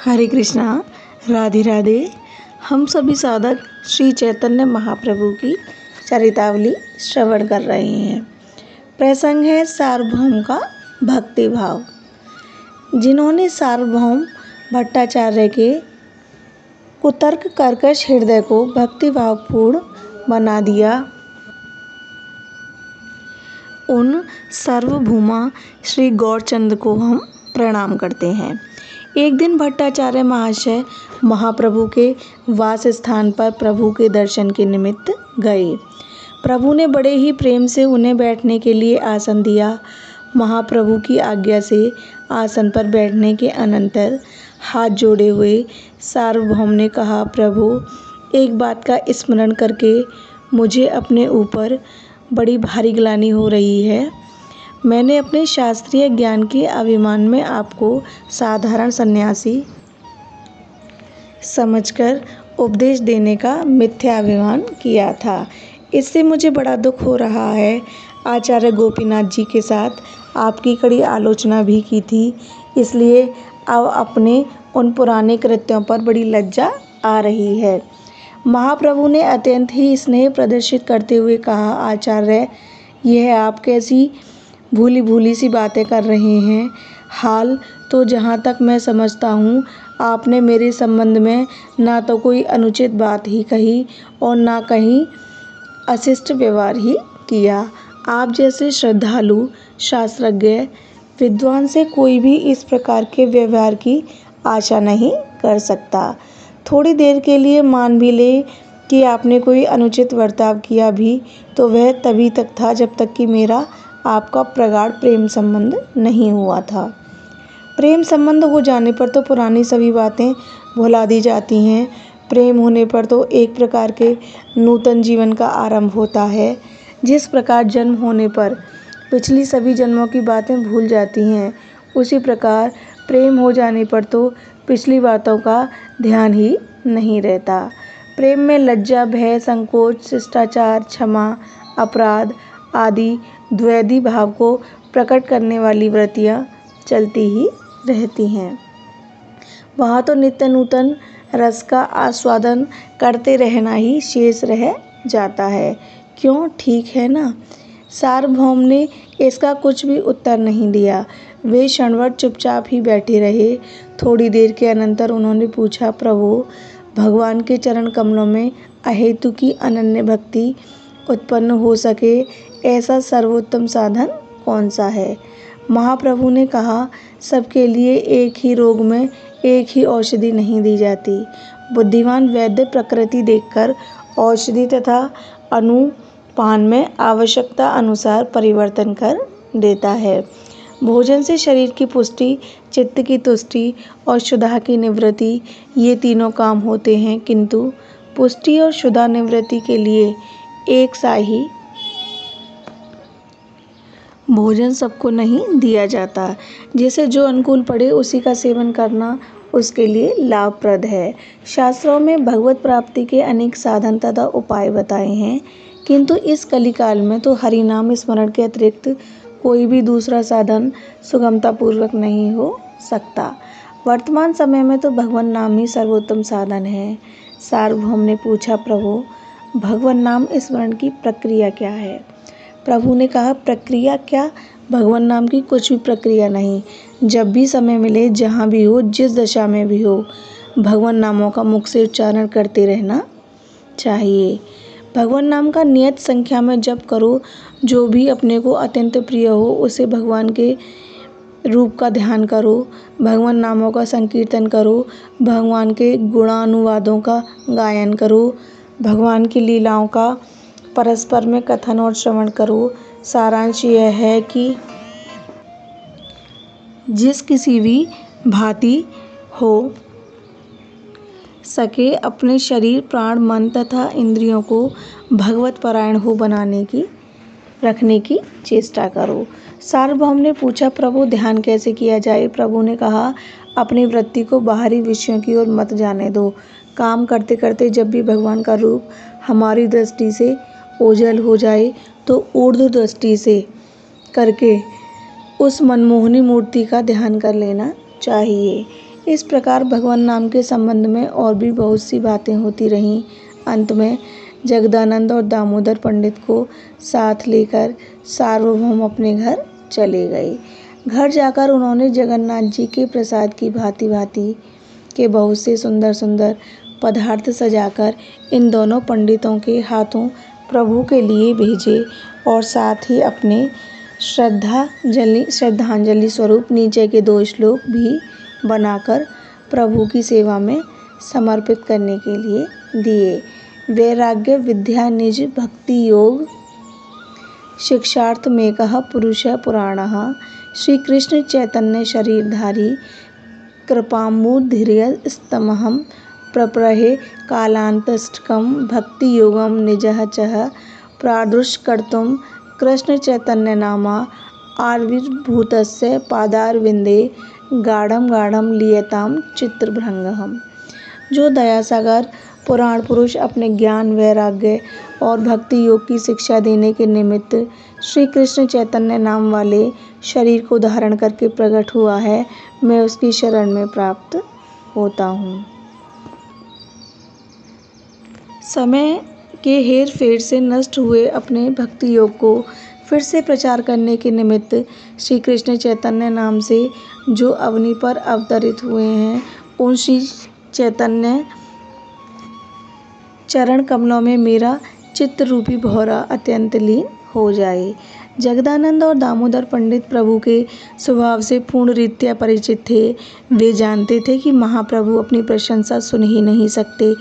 हरे कृष्णा, राधे राधे। हम सभी साधक श्री चैतन्य महाप्रभु की चरितावली श्रवण कर रहे हैं। प्रसंग है सार्वभौम का भक्ति भाव। जिन्होंने सार्वभौम भट्टाचार्य के कुतर्क कर्कश हृदय को भक्ति भावपूर्ण बना दिया, उन सार्वभौमा श्री गौरचंद्र को हम प्रणाम करते हैं। एक दिन भट्टाचार्य महाशय महाप्रभु के वास स्थान पर प्रभु के दर्शन के निमित्त गए। प्रभु ने बड़े ही प्रेम से उन्हें बैठने के लिए आसन दिया। महाप्रभु की आज्ञा से आसन पर बैठने के अनंतर हाथ जोड़े हुए सार्वभौम ने कहा, प्रभु, एक बात का स्मरण करके मुझे अपने ऊपर बड़ी भारी ग्लानि हो रही है। मैंने अपने शास्त्रीय ज्ञान के अभिमान में आपको साधारण सन्यासी समझकर उपदेश देने का मिथ्या अभिमान किया था। इससे मुझे बड़ा दुख हो रहा है। आचार्य गोपीनाथ जी के साथ आपकी कड़ी आलोचना भी की थी, इसलिए अब अपने उन पुराने कृत्यों पर बड़ी लज्जा आ रही है। महाप्रभु ने अत्यंत ही स्नेह प्रदर्शित करते हुए कहा, आचार्य, यह आप कैसी भूली भूली सी बातें कर रहे हैं। हाल तो जहाँ तक मैं समझता हूँ, आपने मेरे संबंध में ना तो कोई अनुचित बात ही कही और ना कहीं अशिष्ट व्यवहार ही किया। आप जैसे श्रद्धालु शास्त्रज्ञ विद्वान से कोई भी इस प्रकार के व्यवहार की आशा नहीं कर सकता। थोड़ी देर के लिए मान भी ले कि आपने कोई अनुचित बर्ताव किया भी, तो वह तभी तक था जब तक कि मेरा आपका प्रगाढ़ प्रेम संबंध नहीं हुआ था। प्रेम संबंध हो जाने पर तो पुरानी सभी बातें भुला दी जाती हैं। प्रेम होने पर तो एक प्रकार के नूतन जीवन का आरंभ होता है। जिस प्रकार जन्म होने पर पिछली सभी जन्मों की बातें भूल जाती हैं, उसी प्रकार प्रेम हो जाने पर तो पिछली बातों का ध्यान ही नहीं रहता। प्रेम में लज्जा, भय, संकोच, शिष्टाचार, क्षमा, अपराध आदि द्वैधी भाव को प्रकट करने वाली वृत्तियाँ चलती ही रहती हैं। वहाँ तो नित्य नूतन रस का आस्वादन करते रहना ही शेष रह जाता है। क्यों, ठीक है ना? सार्वभौम ने इसका कुछ भी उत्तर नहीं दिया। वे क्षणभर चुपचाप ही बैठे रहे। थोड़ी देर के अनंतर उन्होंने पूछा, प्रभु, भगवान के चरण कमलों में अहेतु की अनन्य भक्ति उत्पन्न हो सके ऐसा सर्वोत्तम साधन कौन सा है? महाप्रभु ने कहा, सबके लिए एक ही रोग में एक ही औषधि नहीं दी जाती। बुद्धिमान वैद्य प्रकृति देखकर औषधि तथा अनुपान में आवश्यकता अनुसार परिवर्तन कर देता है। भोजन से शरीर की पुष्टि, चित्त की तुष्टि और क्षुधा की निवृत्ति, ये तीनों काम होते हैं, किंतु पुष्टि और क्षुधा निवृत्ति के लिए एक सा ही भोजन सबको नहीं दिया जाता। जिसे जो अनुकूल पड़े उसी का सेवन करना उसके लिए लाभप्रद है। शास्त्रों में भगवत प्राप्ति के अनेक साधन तथा उपाय बताए हैं, किंतु इस कलिकाल में तो हरि नाम स्मरण के अतिरिक्त कोई भी दूसरा साधन सुगमतापूर्वक नहीं हो सकता। वर्तमान समय में तो भगवान नाम ही सर्वोत्तम साधन है। सार्वभौम ने पूछा, प्रभु, भगवान नाम स्मरण की प्रक्रिया क्या है? प्रभु ने कहा, प्रक्रिया क्या? भगवान नाम की कुछ भी प्रक्रिया नहीं। जब भी समय मिले, जहाँ भी हो, जिस दशा में भी हो, भगवान नामों का मुख से उच्चारण करते रहना चाहिए। भगवान नाम का नियत संख्या में जप करो। जो भी अपने को अत्यंत प्रिय हो उसे भगवान के रूप का ध्यान करो। भगवान नामों का संकीर्तन करो। भगवान के गुणानुवादों का गायन करो। भगवान की लीलाओं का परस्पर में कथन और श्रवण करो। सारांश यह है कि जिस किसी भी भांति हो सके अपने शरीर, प्राण, मन तथा इंद्रियों को भगवत परायण हो रखने की चेष्टा करो। सार्वभौम ने पूछा, प्रभु, ध्यान कैसे किया जाए? प्रभु ने कहा, अपनी वृत्ति को बाहरी विषयों की ओर मत जाने दो। काम करते करते जब भी भगवान का रूप हमारी दृष्टि से ओझल हो जाए तो ऊर्ध्व दृष्टि से करके उस मनमोहनी मूर्ति का ध्यान कर लेना चाहिए। इस प्रकार भगवान नाम के संबंध में और भी बहुत सी बातें होती रहीं। अंत में जगदानंद और दामोदर पंडित को साथ लेकर सार्वभौम अपने घर चले गए। घर जाकर उन्होंने जगन्नाथ जी के प्रसाद की भांति भांति के बहुत से सुंदर सुंदर पदार्थ सजाकर इन दोनों पंडितों के हाथों प्रभु के लिए भेजे और साथ ही अपने श्रद्धांजलि स्वरूप नीचे के 2 श्लोक भी बनाकर प्रभु की सेवा में समर्पित करने के लिए दिए। वैराग्य विद्या निज भक्ति योग शिक्षार्थ में कह पुरुष पुराणः श्री कृष्ण चैतन्य शरीरधारी कृपामुधीर्य स्तमहम प्रप्रहे कालांतष्टकम भक्ति योगम निजः चह प्रादुष्कर्तुम कृष्ण चैतन्य नामा आविर्भूतस्य पादारविंदे गाढ़म गाढ़म लियताम चित्रभृंगहम। जो दयासागर पुराण पुरुष अपने ज्ञान वैराग्य और भक्ति योग की शिक्षा देने के निमित्त श्री कृष्ण चैतन्य नाम वाले शरीर को धारण करके प्रकट हुआ है, मैं उसकी शरण में प्राप्त होता हूँ। समय के हेर फेर से नष्ट हुए अपने भक्ति योग को फिर से प्रचार करने के निमित्त श्री कृष्ण चैतन्य नाम से जो अवनी पर अवतरित हुए हैं, उन श्री चैतन्य चरण कमलों में मेरा चित्त रूपी भौरा अत्यंत लीन हो जाए। जगदानंद और दामोदर पंडित प्रभु के स्वभाव से पूर्ण रीत्या परिचित थे। वे जानते थे कि महाप्रभु अपनी प्रशंसा सुन ही नहीं सकते।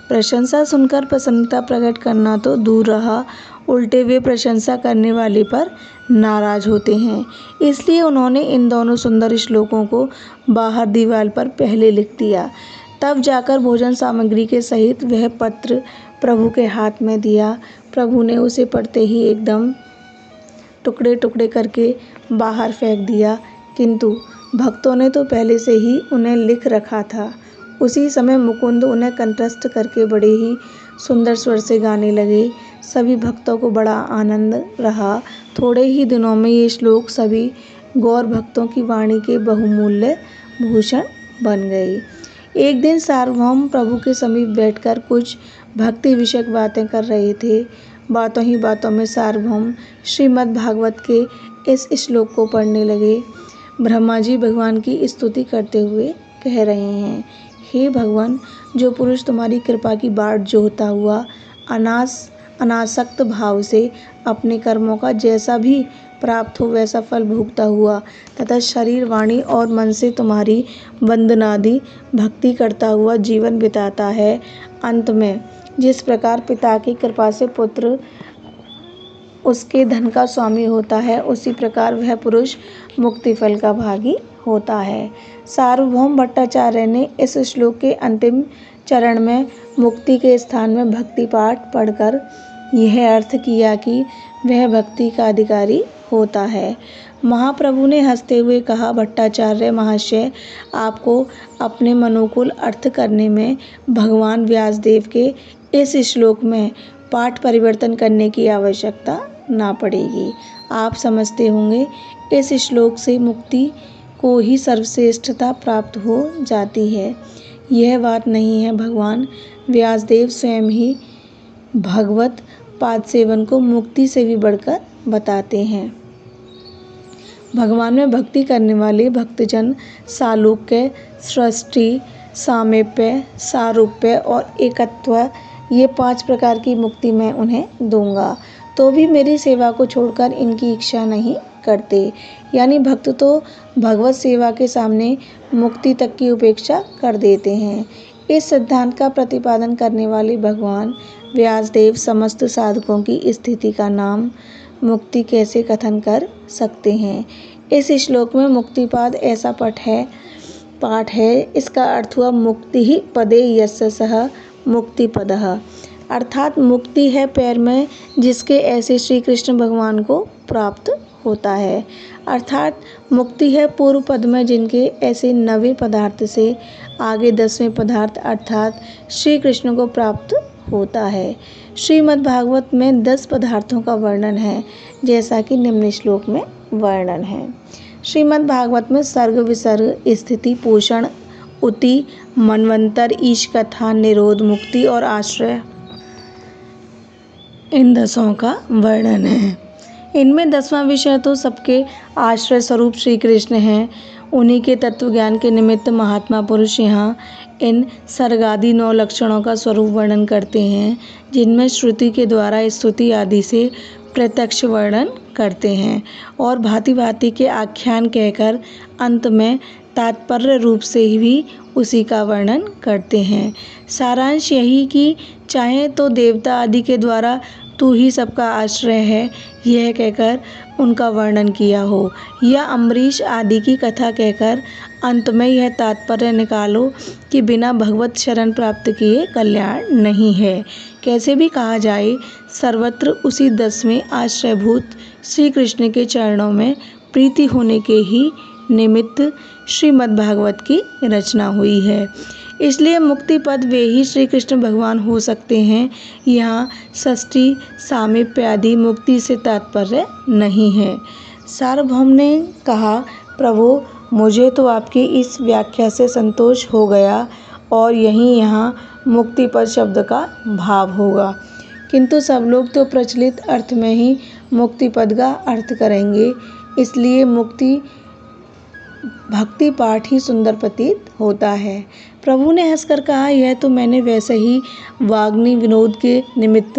प्रशंसा सुनकर प्रसन्नता प्रकट करना तो दूर रहा, उल्टे वे प्रशंसा करने वाले पर नाराज होते हैं। इसलिए उन्होंने इन दोनों सुंदर श्लोकों को बाहर दीवार पर पहले लिख दिया। तब जाकर भोजन सामग्री के सहित वह पत्र प्रभु के हाथ में दिया। प्रभु ने उसे पढ़ते ही एकदम टुकड़े टुकड़े करके बाहर फेंक दिया, किंतु भक्तों ने तो पहले से ही उन्हें लिख रखा था। उसी समय मुकुंद उन्हें कंठस्थ करके बड़े ही सुंदर स्वर से गाने लगे। सभी भक्तों को बड़ा आनंद रहा। थोड़े ही दिनों में ये श्लोक सभी गौर भक्तों की वाणी के बहुमूल्य भूषण बन गए। एक दिन सार्वभौम प्रभु के समीप बैठकर कुछ भक्ति विषयक बातें कर रहे थे। बातों ही बातों में सार्वभौम श्रीमद् भागवत के इस श्लोक को पढ़ने लगे। ब्रह्मा जी भगवान की स्तुति करते हुए कह रहे हैं, हे भगवान, जो पुरुष तुम्हारी कृपा की बाट जोहता हुआ अनासक्त भाव से अपने कर्मों का जैसा भी प्राप्त हो वैसा फल भोगता हुआ तथा शरीर वाणी और मन से तुम्हारी वंदनादि भक्ति करता हुआ जीवन बिताता है, अंत में जिस प्रकार पिता की कृपा से पुत्र उसके धन का स्वामी होता है, उसी प्रकार वह पुरुष मुक्ति फल का भागी होता है। सार्वभौम भट्टाचार्य ने इस श्लोक के अंतिम चरण में मुक्ति के स्थान में भक्ति पाठ पढ़कर यह अर्थ किया कि वह भक्ति का अधिकारी होता है। महाप्रभु ने हंसते हुए कहा, भट्टाचार्य महाशय, आपको अपने मनोकूल अर्थ करने में भगवान व्यासदेव के इस श्लोक में पाठ परिवर्तन करने की आवश्यकता ना पड़ेगी। आप समझते होंगे इस श्लोक से मुक्ति को ही सर्वश्रेष्ठता प्राप्त हो जाती है। यह बात नहीं है, भगवान व्यासदेव स्वयं ही भगवत पाद सेवन को मुक्ति से भी बढ़कर बताते हैं। भगवान में भक्ति करने वाले भक्तजन सालोक्य, सृष्टि, सामीप्य, सारूप्य और एकत्व, ये 5 प्रकार की मुक्ति मैं उन्हें दूंगा। तो भी मेरी सेवा को छोड़कर इनकी इच्छा नहीं करते। यानी भक्त तो भगवत सेवा के सामने मुक्ति तक की उपेक्षा कर देते हैं। इस सिद्धांत का प्रतिपादन करने वाले भगवान व्यासदेव समस्त साधकों की स्थिति का नाम मुक्ति कैसे कथन कर सकते हैं। इस श्लोक में मुक्तिपाद ऐसा पाठ है, इसका अर्थ हुआ मुक्ति ही पदे यस्य सह मुक्तिपदः, अर्थात मुक्ति है पैर में जिसके ऐसे श्री कृष्ण भगवान को प्राप्त होता है। अर्थात मुक्ति है पूर्व पद में जिनके ऐसे 90 पदार्थ से आगे 10वें पदार्थ अर्थात श्री कृष्ण को प्राप्त होता है। श्रीमद् भागवत में 10 पदार्थों का वर्णन है, जैसा कि निम्न श्लोक में वर्णन है। श्रीमद् भागवत में सर्ग, विसर्ग, स्थिति, पोषण उति, मनवंतर, ईश कथा, निरोध, मुक्ति और आश्रय, इन 10 का वर्णन है। इनमें 10वां विषय तो सबके आश्रय स्वरूप श्री कृष्ण हैं। उन्हीं के तत्वज्ञान के निमित्त महात्मा पुरुष यहाँ इन सर्गादि 9 लक्षणों का स्वरूप वर्णन करते हैं, जिनमें श्रुति के द्वारा स्तुति आदि से प्रत्यक्ष वर्णन करते हैं और भांति भांति के आख्यान कहकर अंत में तात्पर्य रूप से भी उसी का वर्णन करते हैं। सारांश यही कि चाहे तो देवता आदि के द्वारा तू ही सबका आश्रय है यह कहकर उनका वर्णन किया हो, या अम्बरीश आदि की कथा कहकर अंत में यह तात्पर्य निकालो कि बिना भगवत शरण प्राप्त किए कल्याण नहीं है। कैसे भी कहा जाए, सर्वत्र उसी 10वें आश्रयभूत श्री कृष्ण के चरणों में प्रीति होने के ही निमित्त श्रीमद्भागवत की रचना हुई है। इसलिए मुक्ति पद वे ही श्री कृष्ण भगवान हो सकते हैं। यहाँ षष्ठी सामीप्य आदि मुक्ति से तात्पर्य नहीं है। सार्वभौम ने कहा, प्रभु मुझे तो आपकी इस व्याख्या से संतोष हो गया और यहीं यहाँ मुक्ति पद शब्द का भाव होगा, किंतु सब लोग तो प्रचलित अर्थ में ही मुक्ति पद का अर्थ करेंगे, इसलिए मुक्ति भक्ति पाठ ही सुंदर प्रतीत होता है। प्रभु ने हंसकर कहा, यह तो मैंने वैसे ही वाग्मी विनोद के निमित्त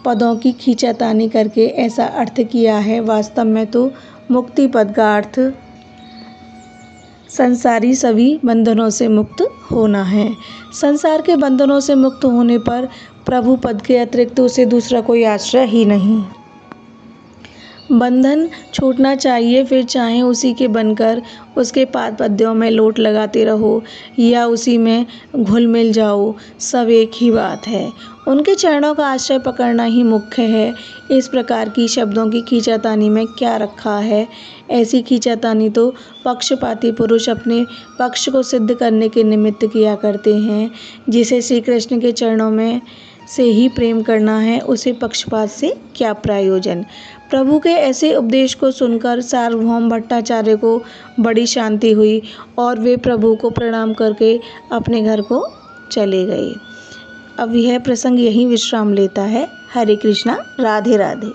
पदों की खींचातानी करके ऐसा अर्थ किया है। वास्तव में तो मुक्ति पद का अर्थ संसारी सभी बंधनों से मुक्त होना है। संसार के बंधनों से मुक्त होने पर प्रभु पद के अतिरिक्त उसे दूसरा कोई आश्रय ही नहीं। बंधन छूटना चाहिए, फिर चाहे उसी के बनकर उसके पाद पद्यों में लोट लगाते रहो या उसी में घुल मिल जाओ, सब एक ही बात है। उनके चरणों का आश्रय पकड़ना ही मुख्य है। इस प्रकार की शब्दों की खींचातानी में क्या रखा है? ऐसी खींचातानी तो पक्षपाती पुरुष अपने पक्ष को सिद्ध करने के निमित्त किया करते हैं। जिसे श्री कृष्ण के चरणों में से ही प्रेम करना है, उसे पक्षपात से क्या प्रयोजन। प्रभु के ऐसे उपदेश को सुनकर सार्वभौम भट्टाचार्य को बड़ी शांति हुई और वे प्रभु को प्रणाम करके अपने घर को चले गए। अब यह प्रसंग यहीं विश्राम लेता है। हरे कृष्णा, राधे राधे।